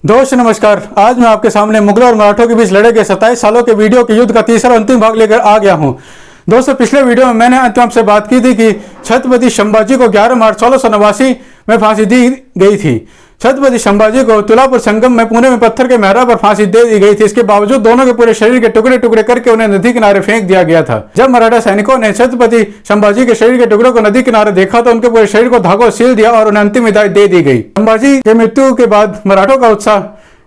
दोस्तों नमस्कार। आज मैं आपके सामने मुगलों और मराठों के बीच लड़े गए 27 सालों के वीडियो के युद्ध का तीसरा अंतिम भाग लेकर आ गया हूं। दोस्तों पिछले वीडियो में मैंने अंत में आपसे बात की थी कि छत्रपति संभाजी को 11 मार्च 1689 में फांसी दी गई थी। छत्रपति संभाजी को तुलापुर संगम में पुणे में पत्थर के मेहरा पर फांसी दे दी गई थी। इसके बावजूद दोनों के पूरे शरीर के टुकड़े टुकड़े करके उन्हें नदी किनारे फेंक दिया गया था। जब मराठा सैनिकों ने छत्रपति संभाजी के शरीर के टुकड़ों को नदी किनारे देखा तो उनके पूरे शरीर को धागों सील दिया और उन्हें अंतिम विदाई दे दी गई। संभाजी के मृत्यु के बाद मराठों का उत्साह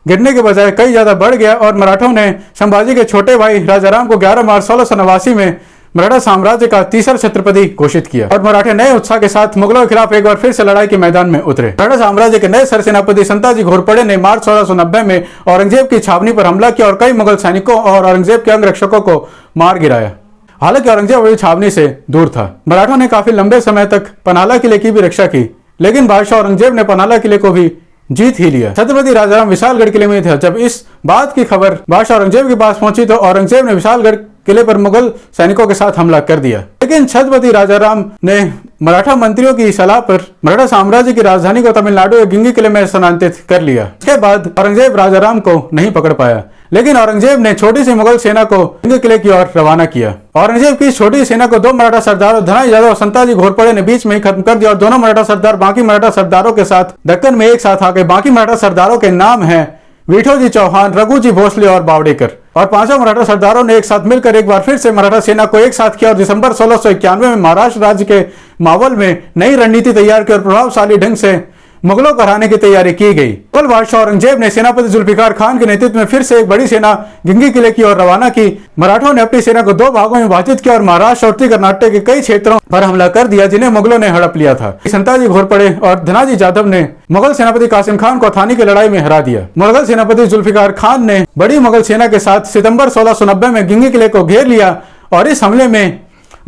गिरने के बजाय कई ज्यादा बढ़ गया और मराठों ने संभाजी के छोटे भाई राजाराम को 11 मार्च 1689 में मराठा साम्राज्य का तीसरा छत्रपति घोषित किया और मराठे नए उत्साह के साथ मुगलों के खिलाफ एक बार फिर से लड़ाई के मैदान में उतरे। मराठा साम्राज्य के नए सरसेनापति संताजी घोरपड़े ने मार्च 1690 में औरंगजेब की छावनी पर हमला किया और कई मुगल सैनिकों और औरंगजेब के अंगरक्षकों को मार गिराया। हालांकि औरंगजेब अभी छावनी से दूर था। मराठों ने काफी लंबे समय तक पनाला किले की भी रक्षा की, लेकिन बादशाह औरंगजेब ने पनाला किले को भी जीत ही लिया। छत्रपति राजाराम विशालगढ़ किले में था। जब इस बात की खबर बादशाह औरंगजेब के पास पहुंची तो औरंगजेब ने विशालगढ़ किले पर मुगल सैनिकों के साथ हमला कर दिया, लेकिन छत्रपति राजाराम ने मराठा मंत्रियों की सलाह पर मराठा साम्राज्य की राजधानी को तमिलनाडु के गिंगी किले में स्थानांतरित कर लिया। इसके बाद औरंगजेब राजाराम को नहीं पकड़ पाया, लेकिन औरंगजेब ने छोटी सी मुगल सेना को गिंगी किले की ओर रवाना किया। औरंगजेब की छोटी सेना को दो मराठा सरदारों धनाजी यादव और संताजी घोरपड़े ने बीच में ही खत्म कर दिया और दोनों मराठा सरदार बाकी मराठा सरदारों के साथ दक्कन में एक साथ आ गए। बाकी मराठा सरदारों के नाम है विठोजी चौहान, रघुजी भोसले और बावड़ेकर। और पांचों मराठा सरदारों ने एक साथ मिलकर एक बार फिर से मराठा सेना को एक साथ किया और दिसंबर 1691 में महाराष्ट्र राज्य के मावल में नई रणनीति तैयार की और प्रभावशाली ढंग से मुगलों को हराने की तैयारी की गई। मुगल बादशाह औरंगजेब ने सेनापति जुल्फिकार खान के नेतृत्व में फिर से एक बड़ी सेना गिंगी किले की ओर रवाना की। मराठों ने अपनी सेना को दो भागों में विभाजित किया और महाराष्ट्र और उत्तरी कर्नाटक के कई क्षेत्रों पर हमला कर दिया जिन्हें मुगलों ने हड़प लिया था। संताजी घोरपड़े और धनाजी यादव ने मुगल सेनापति कासिम खान को थानी की लड़ाई में हरा दिया। मुगल सेनापति जुल्फिकार खान ने बड़ी मुगल सेना के साथ सितंबर 1690 में गिंगी किले को घेर लिया और इस हमले में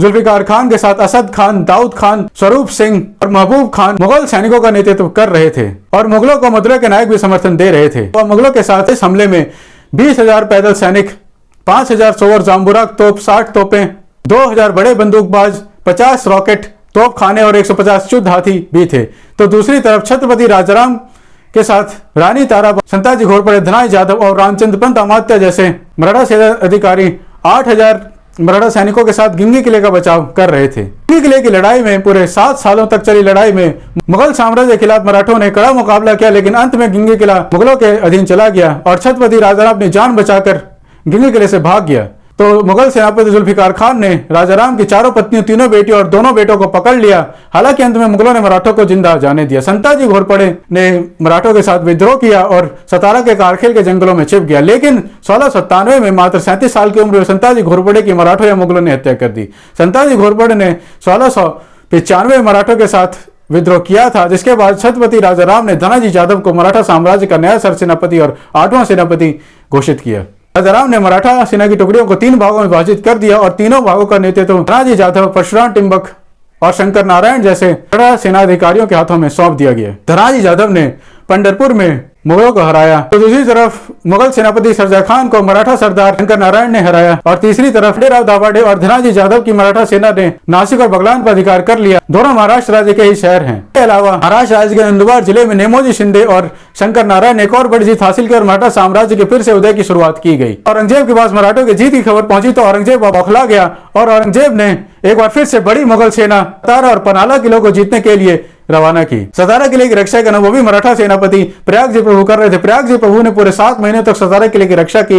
जुल्फिकार खान के साथ असद खान, दाऊद खान, स्वरूप सिंह और महबूब खान मुगल सैनिकों का नेतृत्व कर रहे थे और मुगलों को मदुरै के नायक भी समर्थन दे रहे थे। और मुगलों के साथ इस हमले में 20,000 पैदल सैनिक, 5,000 सोवर जाम्बुराक तोप, 60 तोपें, 2,000 बड़े बंदूकबाज, 50 रॉकेट तोप खाने और 150 शुद्ध हाथी भी थे। तो दूसरी तरफ छत्रपति राजाराम के साथ रानी तारा, संताजी घोरपड़े, धनाजी यादव और रामचंद्र पंत अमात्य जैसे मराठा सेना अधिकारी 8,000 मराठा सैनिकों के साथ गिंगी किले का बचाव कर रहे थे। गिंगी किले की लड़ाई में पूरे 7 सालों तक चली लड़ाई में मुगल साम्राज्य के खिलाफ मराठों ने कड़ा मुकाबला किया, लेकिन अंत में गिंगी किला मुगलों के अधीन चला गया और छत्रपति राजाराम अपनी जान बचाकर गिंगी किले से भाग गया। तो मुगल सेनापति जुल्फिकार खान ने राजाराम की चारों पत्नियों, तीनों बेटियों और दोनों बेटों को पकड़ लिया। हालांकि अंत में मुगलों ने मराठों को जिंदा जाने दिया। संताजी घोरपड़े ने मराठों के साथ विद्रोह किया और सतारा के कारखेल के जंगलों में छिप गया, लेकिन 1697 में मात्र 37 साल की उम्र में संताजी घोरपड़े की मराठों या मुगलों ने हत्या कर दी। संताजी घोरपड़े ने 1695 में मराठों के साथ विद्रोह किया था, जिसके बाद छत्रपति राजाराम ने धनाजी यादव को मराठा साम्राज्य का नया सरसेनापति और 8वां सेनापति घोषित किया। राजाराम ने मराठा सेना की टुकड़ियों को 3 भागों में विभाजित कर दिया और तीनों भागों का नेतृत्व धनाजी यादव, परशुराम टिम्बक और शंकर नारायण जैसे मराठा सेनाधिकारियों के हाथों में सौंप दिया गया। धनाजी यादव ने पंढरपुर में मुगलों को हराया, तो दूसरी तरफ मुगल सेनापति सरजा खान को मराठा सरदार शंकर नारायण ने हराया और तीसरी तरफ डेराव दाभाडे और धनाजी यादव की मराठा सेना ने नासिक और बगलान पर अधिकार कर लिया। दोनों महाराष्ट्र राज्य के ही शहर हैं। इसके अलावा महाराष्ट्र राज्य के नंदुरबार जिले में नेमोजी शिंदे और शंकर नारायण ने एक और बड़ी जीत हासिल की और मराठा साम्राज्य के फिर से उदय की शुरुआत की गई। औरंगजेब के पास मराठों की जीत की खबर पहुंची तो औरंगजेब बौखला गया और औरंगजेब ने एक बार फिर से बड़ी मुगल सेना सतारा और पनाला किलों को जीतने के लिए रवाना की। सतारा किले की रक्षा करना वो भी मराठा सेनापति प्रयागजी प्रभु कर रहे थे। प्रयागजी प्रभु ने पूरे 7 महीने तक सतारा किले की रक्षा की,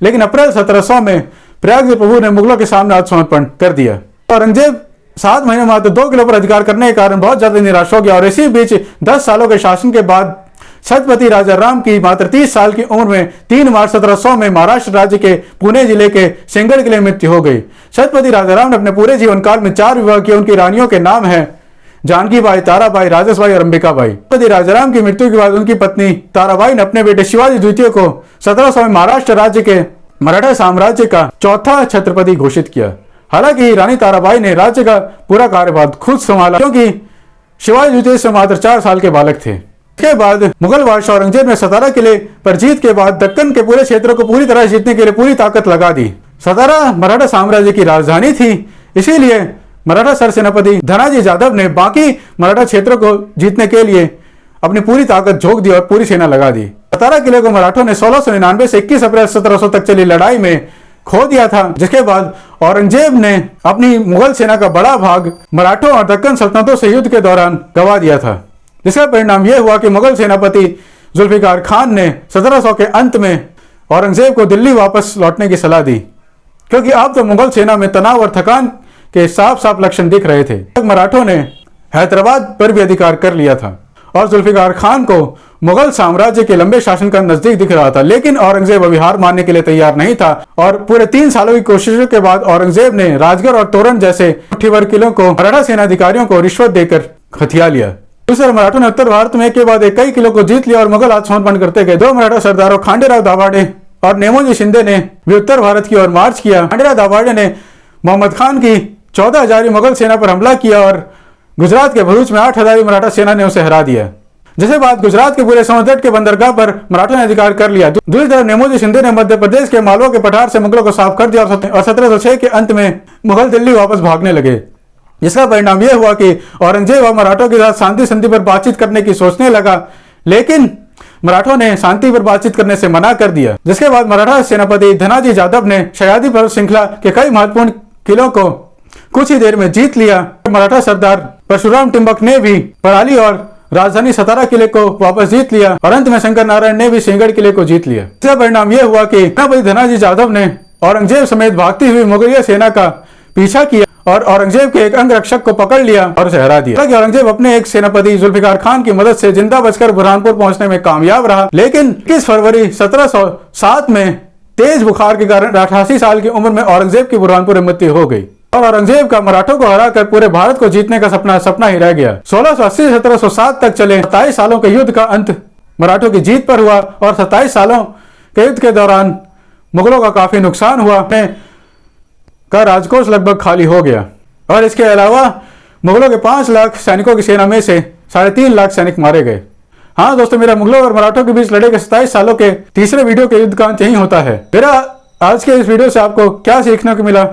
लेकिन अप्रैल 1700 में प्रयागजी प्रभु ने मुगलों के सामने आत्मसमर्पण कर दिया। औरंगजेब 7 महीने मात्र 2 किलो पर अधिकार करने के कारण बहुत ज्यादा निराश हो गया और इसी बीच 10 सालों के शासन के बाद छत्रपति राजाराम की मात्र 30 साल की उम्र में 3 मार्च 1700 में महाराष्ट्र राज्य के पुणे जिले के सिंगड़ किले में मृत्यु हो गई। छत्रपति राजाराम ने अपने पूरे जीवन काल में 4 विवाह किए। उनकी रानियों के नाम है जानकी बाई, ताराबाई, राजसबाई और अंबिकाबाई। छत्रपति राजाराम की मृत्यु के बाद उनकी पत्नी ताराबाई ने अपने बेटे शिवाजी द्वितीय को 1700 में महाराष्ट्र राज्य के मराठा साम्राज्य का 4था छत्रपति घोषित किया। हालांकि रानी ताराबाई ने राज्य का पूरा कार्यभार खुद संभाला, क्योंकि शिवाजी द्वितीय से मात्र 4 साल के बालक थे। इसके बाद मुगल बादशाह औरंगजेब ने सतारा किले पर जीत के बाद दक्कन के पूरे क्षेत्र को पूरी तरह जीतने के लिए पूरी ताकत लगा दी। सतारा मराठा साम्राज्य की राजधानी थी, इसीलिए मराठा सरसेनापति धनाजी यादव ने बाकी मराठा क्षेत्रों को जीतने के लिए अपनी पूरी ताकत झोंक दी और पूरी सेना लगा दी। सतारा किले को मराठों ने 1699 से 21 अप्रैल 1700 तक चली लड़ाई में खो दिया था, जिसके बाद औरंगजेब ने अपनी मुगल सेना का बड़ा भाग मराठों और दक्कन सल्तनतों से युद्ध के दौरान गंवा दिया था। जिसका परिणाम यह हुआ कि मुगल सेनापति जुल्फिकार खान ने 1700 के अंत में औरंगजेब को दिल्ली वापस लौटने की सलाह दी, क्योंकि अब तो मुगल सेना में तनाव और थकान के साफ साफ लक्षण दिख रहे थे। मराठों ने हैदराबाद पर भी अधिकार कर लिया था और जुल्फिकार खान को मुगल साम्राज्य के लंबे शासन का नजदीक दिख रहा था, लेकिन औरंगजेब अभी हार मानने के लिए तैयार नहीं था और पूरे 3 सालों की कोशिशों के बाद औरंगजेब ने राजगढ़ और तोरण जैसे मुट्ठीभर किलों को मराठा सेनाधिकारियों को रिश्वत देकर हथिया लिया। दूसरे मराठों ने उत्तर भारत में एक के बाद एक कई किलों को जीत लिया और मुगल आत्मसमर्पण करते गए। 2 मराठा सरदारों खांडेराव दाभाडे और नेमोजी शिंदे ने भी उत्तर भारत की ओर मार्च किया। खांडेराव दाभाडे ने मोहम्मद खान की 14,000 मुगल सेना पर हमला किया और गुजरात के भरूच में 8,000 मराठा सेना ने उसे हरा दिया। जिसके बाद गुजरात के पूरे समुद्र तट के बंदरगाह पर मराठों ने अधिकार कर लिया। दूसरी तरफ नेमोजी शिंदे ने मध्य प्रदेश के मालवा के पठार से मुगलों को साफ कर दिया और 1706 के अंत में मुगल दिल्ली वापस भागने लगे। जिसका परिणाम यह हुआ कि औरंगजेब और मराठों के साथ शांति संधि पर बातचीत करने की सोचने लगा, लेकिन मराठों ने शांति पर बातचीत करने से मना कर दिया। जिसके बाद मराठा सेनापति धनाजी जादव ने शयादी पर्वत श्रृंखला के कई महत्वपूर्ण किलों को कुछ ही देर में जीत लिया। मराठा सरदार परशुराम टिम्बक ने भी पराली और राजधानी सतारा किले को वापस जीत लिया और अंत में शंकर नारायण ने भी सिंहगढ़ किले को जीत लिया। इसका परिणाम यह हुआ कि सेनापति धनाजी जादव ने औरंगजेब समेत भागती हुई मुगलिया सेना का पीछा किया और औरंगजेब के एक अंगरक्षक को पकड़ लिया और उसे हरा दिया। हालांकि औरंगजेब अपने एक सेनापति जुल्फिकार खान की मदद से जिंदा बचकर बुरहानपुर पहुंचने में कामयाब रहा, लेकिन 21 फरवरी 1707 में तेज बुखार के कारण 88 साल की उम्र में औरंगजेब की बुरहानपुर में मृत्यु हो गई और औरंगजेब का मराठों को हराकर पूरे भारत को जीतने का सपना ही रह गया। 1680 से 1707 तक चले 27 सालों के युद्ध का अंत मराठों की जीत पर हुआ और 27 सालों के युद्ध के दौरान मुगलों का काफी नुकसान हुआ का राजकोष लगभग खाली हो गया और इसके अलावा मुगलों के 5 लाख सैनिकों की सेना में से 3.5 लाख सैनिक मारे गए। हाँ दोस्तों, मेरा मुगलों और मराठों के बीच लड़े के 27 सालों के तीसरे वीडियो के युद्ध का अंत यही होता है। मेरा आज के इस वीडियो से आपको क्या सीखने को मिला,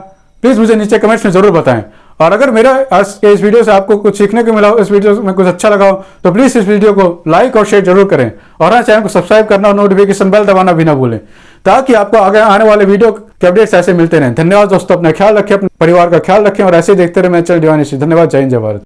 प्लीज मुझे नीचे कमेंट्स में जरूर बताएं। और अगर मेरा आज के इस वीडियो से आपको कुछ सीखने को मिला हो, इस वीडियो में कुछ अच्छा लगा हो, तो प्लीज इस वीडियो को लाइक और शेयर जरूर करें और हाँ, चैनल को सब्सक्राइब करना और नोटिफिकेशन बेल दबाना भी ना भूलें, ताकि आपको आगे आने वाले वीडियो के अपडेट्स ऐसे मिलते रहें। धन्यवाद दोस्तों, अपना ख्याल रखें, अपने परिवार का ख्याल रखें और ऐसे देखते रहे मैं चैनल डिवाइन। धन्यवाद। जय हिंद, जय भारत।